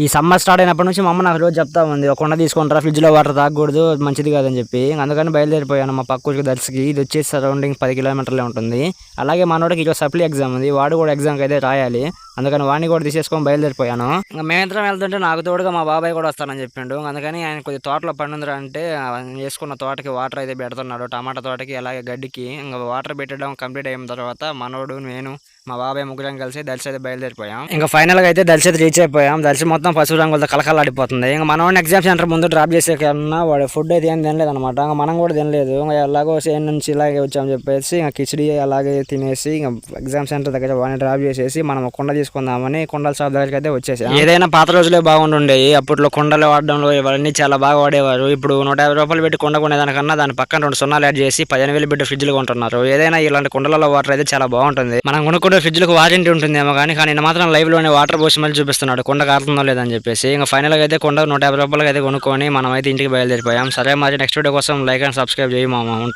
ఈ summer start అయినప్పటి నుంచి మా అమ్మ నాకు రోజు చెప్తా ఉంది, ఒక కుండ తీసుకుంటారా, ఫ్రిడ్జ్ లో వాటర్ తాగకూడదు, మంచిది కాదని చెప్పి. అందుకని బయలుదేరిపోయాను మా పక్క ఊరికి దర్శకి. ఇది వచ్చేసి సరౌండింగ్ 10 కిలోమీటర్లే ఉంటుంది. అలాగే మనోడికి ఈరోజు సప్లీ ఎగ్జామ్ ఉంది, వాడు కూడా ఎగ్జామ్కి అయితే రాయాలి. అందుకని వాడిని కూడా తీసేసుకొని బయలుదేరిపోయాను. ఇంకా మేమిద్దరం వెళ్తుంటే నాకు తోడుగా మా బాబాయ్ కూడా వస్తానని చెప్పిండు. అందుకని ఆయన కొద్ది తోటలో పండుందిరా అంటే వేసుకున్న తోటకి వాటర్ అయితే పెడుతున్నాడు, టమాటా తోటకి అలాగే గడ్డికి. ఇంకా వాటర్ పెట్టడం కంప్లీట్ అయిన తర్వాత మనోడు, నేను, మా బాబాయ్ ముగ్గురం కలిసి దర్శి అయితే బయలుదేరిపోయాం. ఇంకా ఫైనల్ గా అయితే దర్శి అయితే రీచ్ అయిపోయాం. దర్శి మొత్తం పసుపు రంగులతో కలకలాడిపోతుంది. ఇంకా మనోడిని ఎగ్జామ్ సెంటర్ ముందు డ్రాప్ చేసే కన్నా వాడు ఫుడ్ అయితే ఏం తినలేదు అనమాట. ఇంకా మనం కూడా తినలేదు. ఇంకా ఎలాగో సేన్ నుంచి ఇలాగే వచ్చామని చెప్పేసి ఇంకా కిచిడి అలాగే తినేసి ఇంకా ఎగ్జామ్ సెంటర్ దగ్గర వాడిని డ్రాప్ చేసేసి మనం కుండ తీసుకుందామని కుండల షాప్ దగ్గరికి అయితే వచ్చేసాం. ఏదైనా పాత రోజులే బాగుంటుండేవి. అప్పట్లో కుండలు వాడడంలో ఇవన్నీ చాలా బాగా వాడేవారు. ఇప్పుడు 150 రూపాయలు పెట్టి కుండ కొనేదానికన్నా దాని పక్కన 2 సున్నాలు యాడ్ చేసి 15,000 పెట్టి ఫ్రిడ్జ్లు కొంటున్నారు. ఏదైనా ఇలాంటి కుండలలో వాటర్ అయితే చాలా బాగుంటుంది. మనం కొనుక్కుంటే ఫ్రిడ్జ్లకు వారంటీ ఉంటుందేమో కానీ నేను మాత్రం లైవ్ లోనే వాటర్ పోసి మళ్ళీ చూపిస్తున్నాడు కుండ కారుతుందో లేదని చెప్పేసి. ఇంకా ఫైనల్ గా అయితే కుండ 150 రూపాయలకి అయితే కొనుక్కొని మనం అయితే ఇంటికి బయలుదేరిపోయాం. సరే మరి నెక్స్ట్ వీడియో కోసం లైక్ అండ్ సబ్స్క్రైబ్ చేయి మామ. ఉంటా.